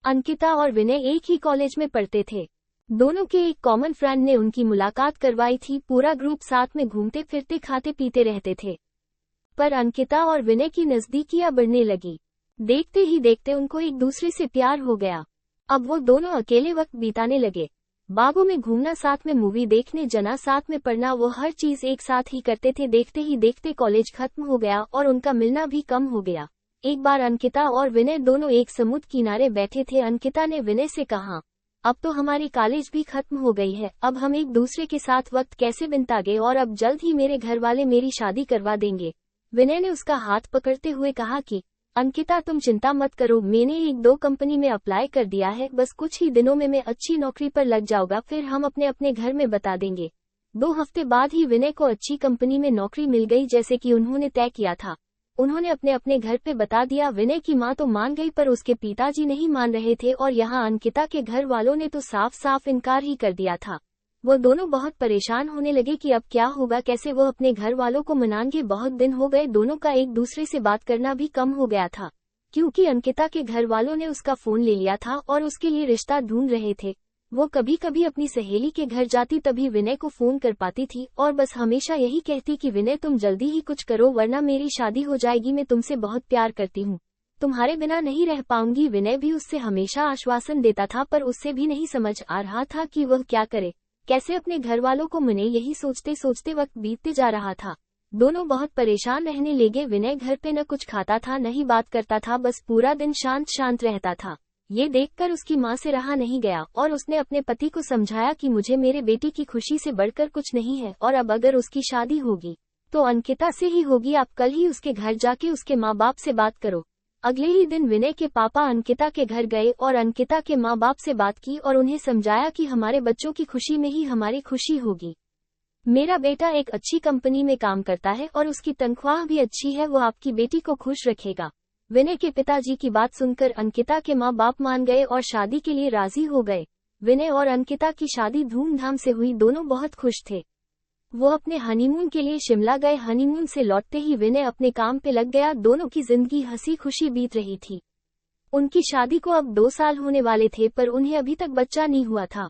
अंकिता और विनय एक ही कॉलेज में पढ़ते थे। दोनों के एक कॉमन फ्रेंड ने उनकी मुलाकात करवाई थी। पूरा ग्रुप साथ में घूमते फिरते खाते पीते रहते थे। पर अंकिता और विनय की नजदीकियां बढ़ने लगी। देखते ही देखते उनको एक दूसरे से प्यार हो गया। अब वो दोनों अकेले वक्त बिताने लगे। बागों में घूमना, साथ में मूवी देखने जाना, साथ में पढ़ना, वो हर चीज एक साथ ही करते थे। देखते ही देखते कॉलेज खत्म हो गया और उनका मिलना भी कम हो गया। एक बार अंकिता और विनय दोनों एक समुद्र किनारे बैठे थे। अंकिता ने विनय से कहा, अब तो हमारी कॉलेज भी खत्म हो गई है, अब हम एक दूसरे के साथ वक्त कैसे बिताएंगे, और अब जल्द ही मेरे घर वाले मेरी शादी करवा देंगे। विनय ने उसका हाथ पकड़ते हुए कहा कि अंकिता तुम चिंता मत करो, मैंने 1-2 कंपनी में अप्लाई कर दिया है, बस कुछ ही दिनों में मैं अच्छी नौकरी पर लग जाऊंगा, फिर हम अपने अपने घर में बता देंगे। 2 हफ्ते बाद ही विनय को अच्छी कंपनी में नौकरी मिल गई, जैसे कि उन्होंने तय किया था। उन्होंने अपने अपने घर पे बता दिया। विनय की माँ तो मान गई, पर उसके पिताजी नहीं मान रहे थे, और यहाँ अंकिता के घर वालों ने तो साफ साफ इनकार ही कर दिया था। वो दोनों बहुत परेशान होने लगे कि अब क्या होगा, कैसे वो अपने घर वालों को मनाएंगे। बहुत दिन हो गए, दोनों का एक दूसरे से बात करना भी कम हो गया था, क्योंकि अंकिता के घर वालों ने उसका फोन ले लिया था और उसके लिए रिश्ता ढूंढ रहे थे। वो कभी कभी अपनी सहेली के घर जाती, तभी विनय को फोन कर पाती थी, और बस हमेशा यही कहती कि विनय तुम जल्दी ही कुछ करो, वरना मेरी शादी हो जाएगी, मैं तुमसे बहुत प्यार करती हूँ, तुम्हारे बिना नहीं रह पाऊंगी। विनय भी उससे हमेशा आश्वासन देता था, पर उससे भी नहीं समझ आ रहा था कि वह क्या करे, कैसे अपने घर वालों को मने। यही सोचते सोचते वक्त बीतते जा रहा था। दोनों बहुत परेशान रहने लगे। विनय घर पे न कुछ खाता था, न ही बात करता था, बस पूरा दिन शांत शांत रहता था। ये देखकर उसकी माँ से रहा नहीं गया, और उसने अपने पति को समझाया कि मुझे मेरे बेटी की खुशी से बढ़कर कुछ नहीं है, और अब अगर उसकी शादी होगी तो अंकिता से ही होगी। आप कल ही उसके घर जाके उसके माँ बाप से बात करो। अगले ही दिन विनय के पापा अंकिता के घर गए और अंकिता के माँ बाप से बात की और उन्हें समझाया कि हमारे बच्चों की खुशी में ही हमारी खुशी होगी। मेरा बेटा एक अच्छी कंपनी में काम करता है और उसकी तनख्वाह भी अच्छी है, वो आपकी बेटी को खुश रखेगा। विनय के पिताजी की बात सुनकर अंकिता के माँ बाप मान गए और शादी के लिए राजी हो गए। विनय और अंकिता की शादी धूमधाम से हुई। दोनों बहुत खुश थे। वो अपने हनीमून के लिए शिमला गए। हनीमून से लौटते ही विनय अपने काम पे लग गया। दोनों की जिंदगी हंसी खुशी बीत रही थी। उनकी शादी को अब 2 साल होने वाले थे, पर उन्हें अभी तक बच्चा नहीं हुआ था।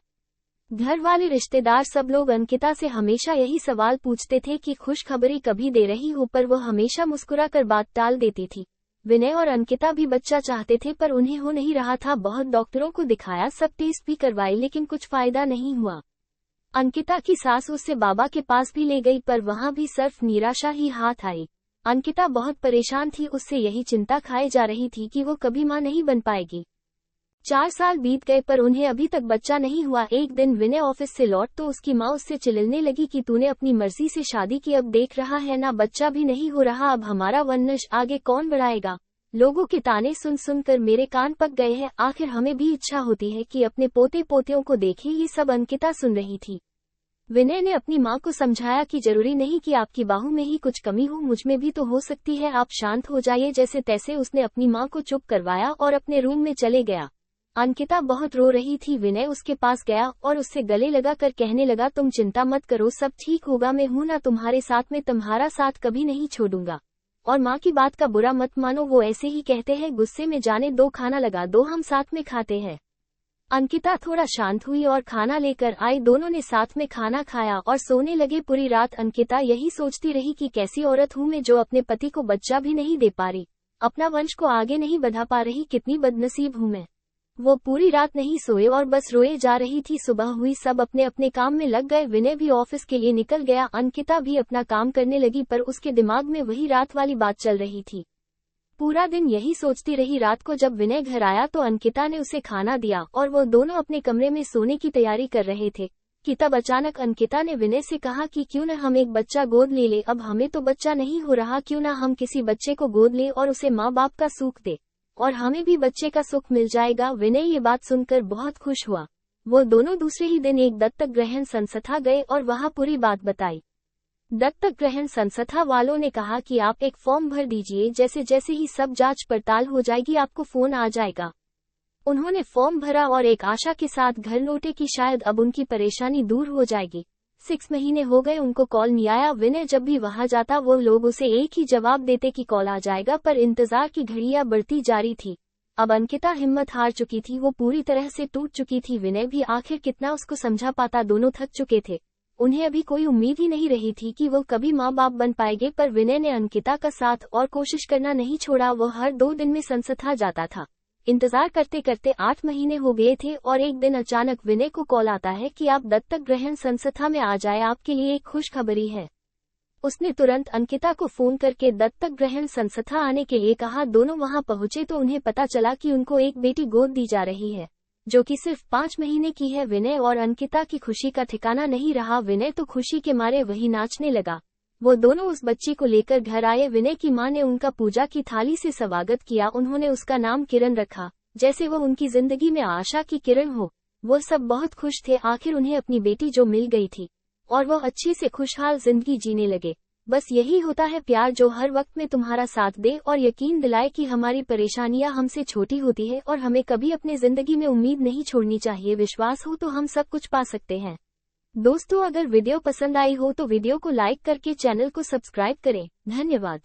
घर वाले, रिश्तेदार, सब लोग अंकिता से हमेशा यही सवाल पूछते थे कि खुशखबरी कभी दे रही हो, पर वह हमेशा मुस्कुराकर बात टाल देती थी। विनय और अंकिता भी बच्चा चाहते थे, पर उन्हें हो नहीं रहा था। बहुत डॉक्टरों को दिखाया, सब टेस्ट भी करवाए, लेकिन कुछ फायदा नहीं हुआ। अंकिता की सास उससे बाबा के पास भी ले गई, पर वहां भी सिर्फ निराशा ही हाथ आई। अंकिता बहुत परेशान थी। उससे यही चिंता खाए जा रही थी कि वो कभी मां नहीं बन पाएगी। 4 साल बीत गए, पर उन्हें अभी तक बच्चा नहीं हुआ। एक दिन विनय ऑफिस से लौट तो उसकी माँ उससे चिल्लाने लगी कि तूने अपनी मर्जी से शादी की, अब देख रहा है ना, बच्चा भी नहीं हो रहा, अब हमारा वंश आगे कौन बढ़ाएगा। लोगों के ताने सुन सुनकर मेरे कान पक गए हैं। आखिर हमें भी इच्छा होती है कि अपने पोते पोतियों को देखें। ये सब अंकिता सुन रही थी। विनय ने अपनी माँ को समझाया कि जरूरी नहीं कि आपकी बाहू में ही कुछ कमी हो, मुझ में भी तो हो सकती है, आप शांत हो जाइए। जैसे तैसे उसने अपनी माँ को चुप करवाया और अपने रूम में चले गया। अंकिता बहुत रो रही थी। विनय उसके पास गया और उससे गले लगा कर कहने लगा, तुम चिंता मत करो, सब ठीक होगा, मैं हूं ना तुम्हारे साथ, में तुम्हारा साथ कभी नहीं छोड़ूंगा। और माँ की बात का बुरा मत मानो, वो ऐसे ही कहते हैं, गुस्से में जाने दो, खाना लगा दो, हम साथ में खाते हैं। अंकिता थोड़ा शांत हुई और खाना लेकर आई। दोनों ने साथ में खाना खाया और सोने लगे। पूरी रात अंकिता यही सोचती रही कि कैसी औरत हूँ मैं, जो अपने पति को बच्चा भी नहीं दे पा रही, अपना वंश को आगे नहीं बढ़ा पा रही, कितनी बदनसीब हूँ मैं। वो पूरी रात नहीं सोए और बस रोए जा रही थी। सुबह हुई, सब अपने अपने काम में लग गए। विनय भी ऑफिस के लिए निकल गया। अंकिता भी अपना काम करने लगी, पर उसके दिमाग में वही रात वाली बात चल रही थी। पूरा दिन यही सोचती रही। रात को जब विनय घर आया तो अंकिता ने उसे खाना दिया और वो दोनों अपने कमरे में सोने की तैयारी कर रहे थे कि तब अचानक अंकिता ने विनय से कहा कि क्यों न हम एक बच्चा गोद ले ले, अब हमें तो बच्चा नहीं हो रहा, क्यों न हम किसी बच्चे को गोद ले और उसे माँ बाप का सुख दे, और हमें भी बच्चे का सुख मिल जाएगा। विनय ये बात सुनकर बहुत खुश हुआ। वो दोनों दूसरे ही दिन एक दत्तक ग्रहण संस्था गए और वहां पूरी बात बताई। दत्तक ग्रहण संस्था वालों ने कहा कि आप एक फॉर्म भर दीजिए, जैसे जैसे ही सब जांच पड़ताल हो जाएगी आपको फोन आ जाएगा। उन्होंने फॉर्म भरा और एक आशा के साथ घर लौटे कि शायद अब उनकी परेशानी दूर हो जाएगी। 6 महीने हो गए, उनको कॉल नहीं आया। विनय जब भी वहां जाता वो लोग उसे एक ही जवाब देते कि कॉल आ जाएगा, पर इंतजार की घड़ियां बढ़ती जा रही थी। अब अंकिता हिम्मत हार चुकी थी, वो पूरी तरह से टूट चुकी थी। विनय भी आखिर कितना उसको समझा पाता, दोनों थक चुके थे। उन्हें अभी कोई उम्मीद ही नहीं रही थी कि वो कभी माँ बाप बन पाएंगे, पर विनय ने अंकिता का साथ और कोशिश करना नहीं छोड़ा। वो हर 2 दिन में संस्था जाता था। इंतजार करते करते 8 महीने हो गए थे और एक दिन अचानक विनय को कॉल आता है कि आप दत्तक ग्रहण संस्था में आ जाए, आपके लिए एक खुशखबरी है। उसने तुरंत अंकिता को फोन करके दत्तक ग्रहण संस्था आने के लिए कहा। दोनों वहां पहुंचे तो उन्हें पता चला कि उनको एक बेटी गोद दी जा रही है, जो कि सिर्फ 5 महीने की है। विनय और अंकिता की खुशी का ठिकाना नहीं रहा। विनय तो खुशी के मारे वही नाचने लगा। वो दोनों उस बच्ची को लेकर घर आए। विनय की मां ने उनका पूजा की थाली से स्वागत किया। उन्होंने उसका नाम किरण रखा, जैसे वो उनकी जिंदगी में आशा की किरण हो। वो सब बहुत खुश थे, आखिर उन्हें अपनी बेटी जो मिल गई थी और वो अच्छी से खुशहाल जिंदगी जीने लगे। बस यही होता है प्यार, जो हर वक्त में तुम्हारा साथ दे और यकीन दिलाए कि हमारी परेशानियां हमसे छोटी होती है और हमें कभी अपने जिंदगी में उम्मीद नहीं छोड़नी चाहिए। विश्वास हो तो हम सब कुछ पा सकते हैं। दोस्तों, अगर वीडियो पसंद आई हो तो वीडियो को लाइक करके चैनल को सब्सक्राइब करें। धन्यवाद।